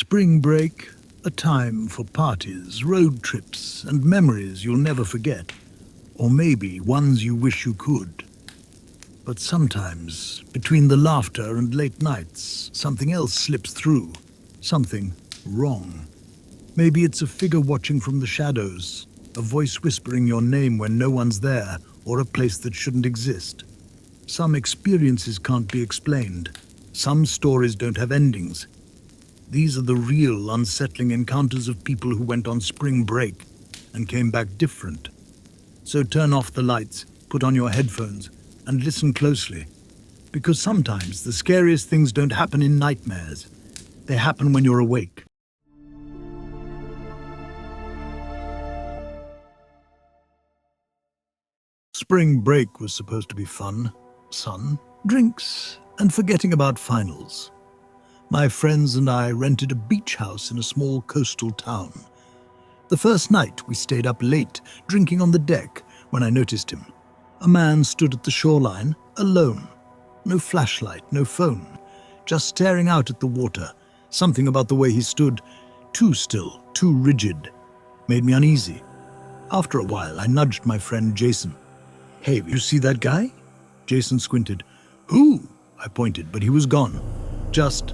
Spring break, a time for parties, road trips, and memories you'll never forget. Or maybe ones you wish you could. But sometimes, between the laughter and late nights, something else slips through. Something wrong. Maybe it's a figure watching from the shadows, a voice whispering your name when no one's there, or a place that shouldn't exist. Some experiences can't be explained. Some stories don't have endings. These are the real, unsettling encounters of people who went on spring break and came back different. So turn off the lights, put on your headphones, and listen closely. Because sometimes the scariest things don't happen in nightmares. They happen when you're awake. Spring break was supposed to be fun, sun, drinks, and forgetting about finals. My friends and I rented a beach house in a small coastal town. The first night we stayed up late, drinking on the deck, when I noticed him. A man stood at the shoreline, alone. No flashlight, no phone, just staring out at the water. Something about the way he stood, too still, too rigid, made me uneasy. After a while, I nudged my friend Jason. "Hey, you see that guy?" Jason squinted. "Who?" I pointed, but he was gone. Just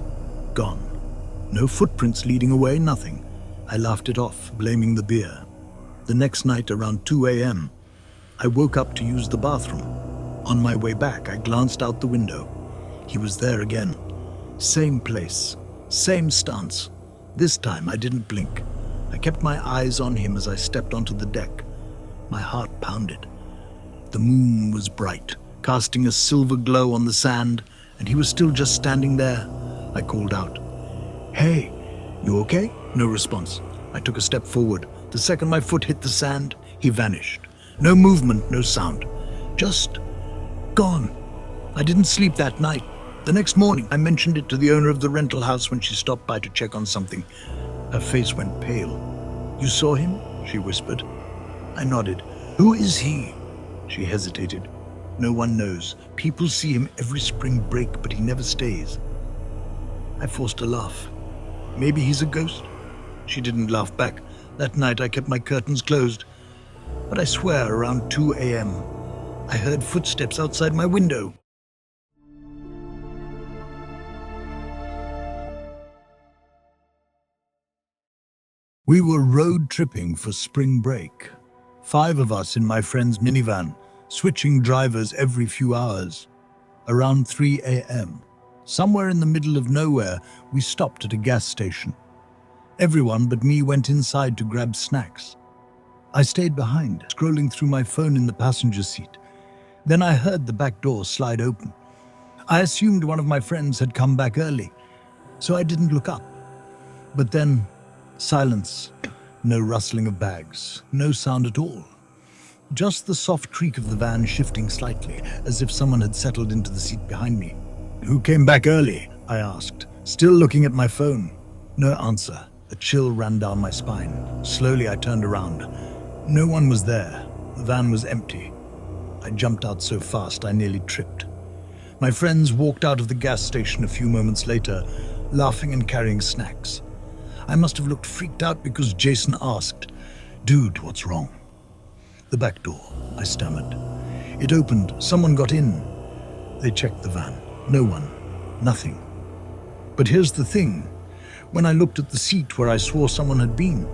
gone. No footprints leading away, nothing. I laughed it off, blaming the beer. The next night, around 2 a.m., I woke up to use the bathroom. On my way back, I glanced out the window. He was there again. Same place, same stance. This time, I didn't blink. I kept my eyes on him as I stepped onto the deck. My heart pounded. The moon was bright, casting a silver glow on the sand, and he was still just standing there. I called out, "Hey, you okay?" No response. I took a step forward. The second my foot hit the sand, he vanished. No movement, no sound. Just gone. I didn't sleep that night. The next morning, I mentioned it to the owner of the rental house when she stopped by to check on something. Her face went pale. "You saw him?" she whispered. I nodded. "Who is he?" She hesitated. "No one knows. People see him every spring break, but he never stays." I forced a laugh. "Maybe he's a ghost?" She didn't laugh back. That night I kept my curtains closed. But I swear, around 2 a.m., I heard footsteps outside my window. We were road tripping for spring break. 5 of us in my friend's minivan, switching drivers every few hours. Around 3 a.m., somewhere in the middle of nowhere, we stopped at a gas station. Everyone but me went inside to grab snacks. I stayed behind, scrolling through my phone in the passenger seat. Then I heard the back door slide open. I assumed one of my friends had come back early, so I didn't look up. But then, silence. No rustling of bags, no sound at all. Just the soft creak of the van shifting slightly, as if someone had settled into the seat behind me. "Who came back early?" I asked, still looking at my phone. No answer. A chill ran down my spine. Slowly I turned around. No one was there. The van was empty. I jumped out so fast I nearly tripped. My friends walked out of the gas station a few moments later, laughing and carrying snacks. I must have looked freaked out because Jason asked, "Dude, what's wrong?" "The back door," I stammered. "It opened. Someone got in." They checked the van. No one. Nothing. But here's the thing. When I looked at the seat where I swore someone had been,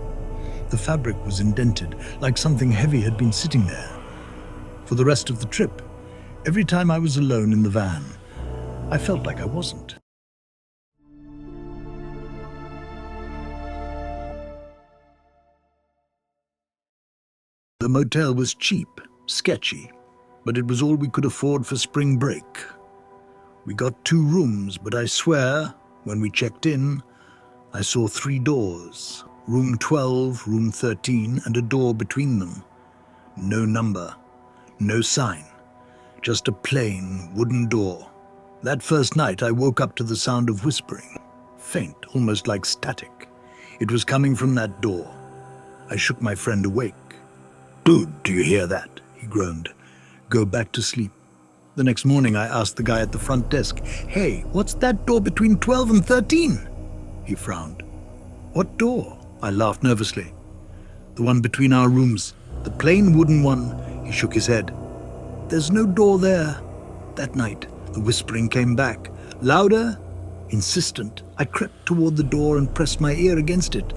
the fabric was indented, like something heavy had been sitting there. For the rest of the trip, every time I was alone in the van, I felt like I wasn't. The motel was cheap, sketchy, but it was all we could afford for spring break. We got 2 rooms, but I swear, when we checked in, I saw 3 doors. Room 12, room 13, and a door between them. No number, no sign, just a plain wooden door. That first night I woke up to the sound of whispering, faint, almost like static. It was coming from that door. I shook my friend awake. "Dude, do you hear that?" he groaned. "Go back to sleep." The next morning I asked the guy at the front desk, "Hey, what's that door between 12 and 13? He frowned. What door? I laughed nervously. The one between our rooms. The plain wooden one. He shook his head. There's no door there. That night, the whispering came back. Louder, insistent. I crept toward the door and pressed my ear against it.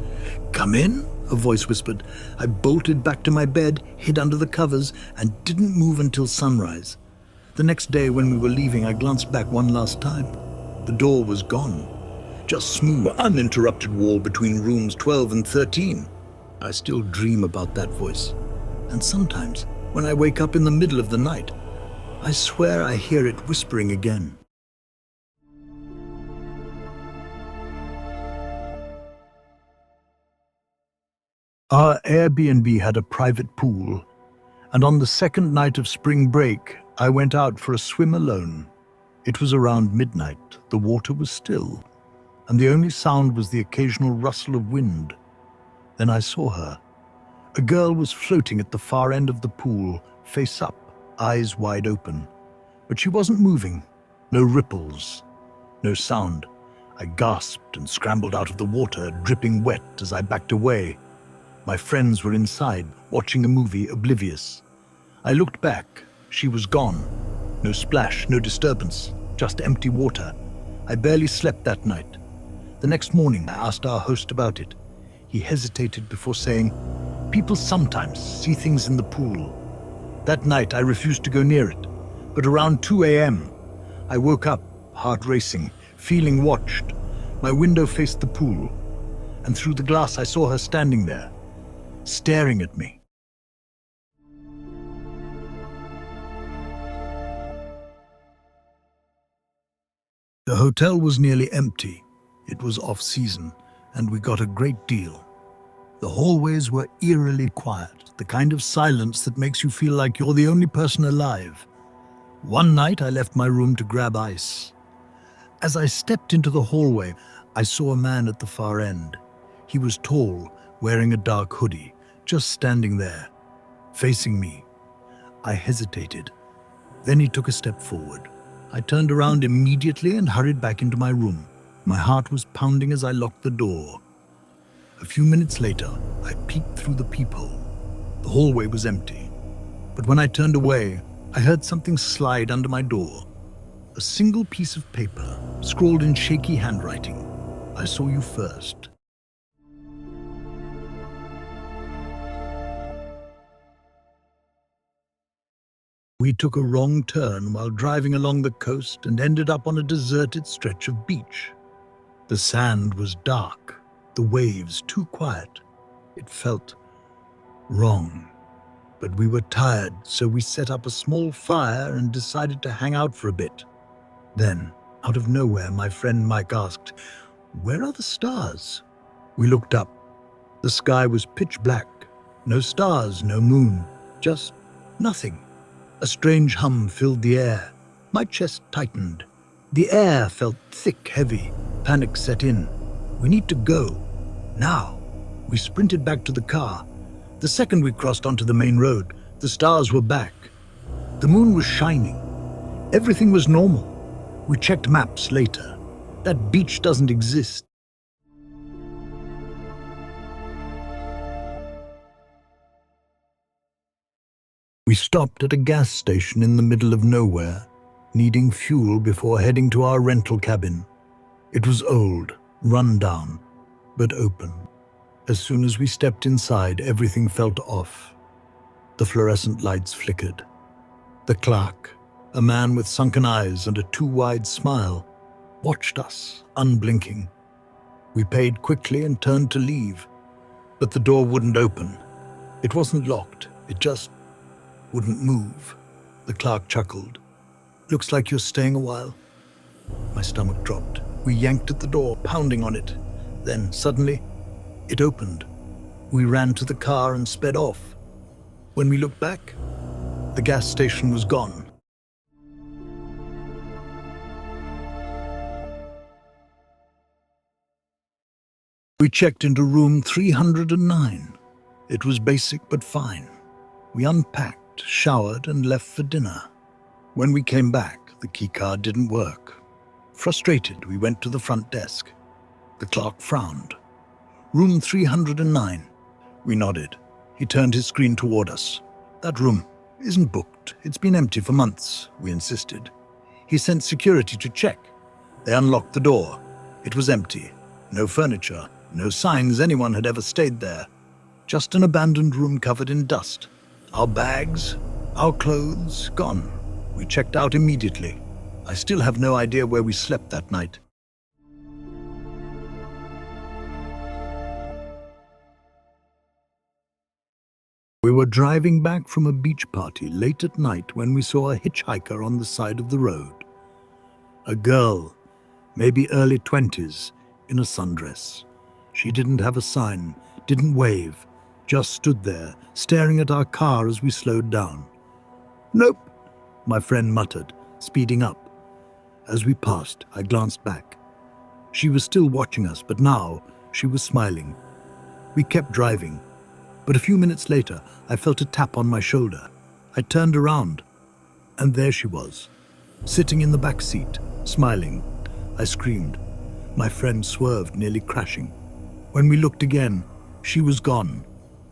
Come in, a voice whispered. I bolted back to my bed, hid under the covers, and didn't move until sunrise. The next day, when we were leaving, I glanced back one last time. The door was gone. Just smooth, uninterrupted wall between rooms 12 and 13. I still dream about that voice. And sometimes, when I wake up in the middle of the night, I swear I hear it whispering again. Our Airbnb had a private pool, and on the second night of spring break, I went out for a swim alone. It was around midnight, the water was still, and the only sound was the occasional rustle of wind. Then I saw her. A girl was floating at the far end of the pool, face up, eyes wide open. But she wasn't moving. No ripples, no sound. I gasped and scrambled out of the water, dripping wet as I backed away. My friends were inside, watching a movie, oblivious. I looked back. She was gone. No splash, no disturbance, just empty water. I barely slept that night. The next morning, I asked our host about it. He hesitated before saying, "People sometimes see things in the pool." That night, I refused to go near it. But around 2 a.m., I woke up, heart racing, feeling watched. My window faced the pool, and through the glass I saw her standing there, staring at me. The hotel was nearly empty. It was off-season, and we got a great deal. The hallways were eerily quiet, the kind of silence that makes you feel like you're the only person alive. One night, I left my room to grab ice. As I stepped into the hallway, I saw a man at the far end. He was tall, wearing a dark hoodie, just standing there, facing me. I hesitated. Then he took a step forward. I turned around immediately and hurried back into my room. My heart was pounding as I locked the door. A few minutes later, I peeked through the peephole. The hallway was empty. But when I turned away, I heard something slide under my door. A single piece of paper, scrawled in shaky handwriting. I saw you first. We took a wrong turn while driving along the coast and ended up on a deserted stretch of beach. The sand was dark, the waves too quiet. It felt wrong. But we were tired, so we set up a small fire and decided to hang out for a bit. Then, out of nowhere, my friend Mike asked, "Where are the stars?" We looked up. The sky was pitch black. No stars, no moon, just nothing. A strange hum filled the air. My chest tightened. The air felt thick, heavy. Panic set in. We need to go. Now. We sprinted back to the car. The second we crossed onto the main road, the stars were back. The moon was shining. Everything was normal. We checked maps later. That beach doesn't exist. We stopped at a gas station in the middle of nowhere, needing fuel before heading to our rental cabin. It was old, run down, but open. As soon as we stepped inside, everything felt off. The fluorescent lights flickered. The clerk, a man with sunken eyes and a too-wide smile, watched us, unblinking. We paid quickly and turned to leave, but the door wouldn't open. It wasn't locked, it just wouldn't move. The clerk chuckled. "Looks like you're staying a while." My stomach dropped. We yanked at the door, pounding on it. Then, suddenly, it opened. We ran to the car and sped off. When we looked back, the gas station was gone. We checked into room 309. It was basic but fine. We unpacked, showered, and left for dinner. When we came back, the keycard didn't work. Frustrated, we went to the front desk. The clerk frowned. Room 309. We nodded. He turned his screen toward us. That room isn't booked. It's been empty for months, we insisted. He sent security to check. They unlocked the door. It was empty. No furniture, no signs anyone had ever stayed there. Just an abandoned room covered in dust. Our bags, our clothes, gone. We checked out immediately. I still have no idea where we slept that night. We were driving back from a beach party late at night when we saw a hitchhiker on the side of the road. A girl, maybe early 20s, in a sundress. She didn't have a sign, didn't wave, just stood there, staring at our car as we slowed down. "Nope," my friend muttered, speeding up. As we passed, I glanced back. She was still watching us, but now she was smiling. We kept driving, but a few minutes later, I felt a tap on my shoulder. I turned around, and there she was, sitting in the back seat, smiling. I screamed. My friend swerved, nearly crashing. When we looked again, she was gone.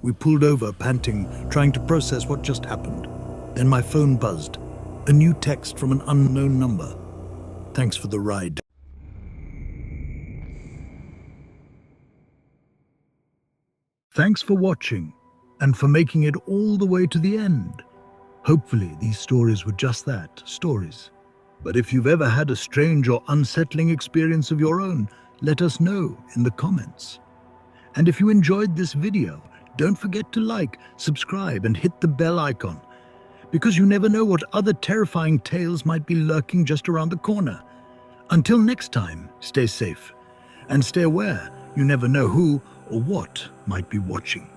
We pulled over, panting, trying to process what just happened. Then my phone buzzed. A new text from an unknown number. "Thanks for the ride." Thanks for watching, and for making it all the way to the end. Hopefully these stories were just that, stories. But if you've ever had a strange or unsettling experience of your own, let us know in the comments. And if you enjoyed this video, don't forget to like, subscribe, and hit the bell icon, because you never know what other terrifying tales might be lurking just around the corner. Until next time, stay safe, and stay aware. You never know who or what might be watching.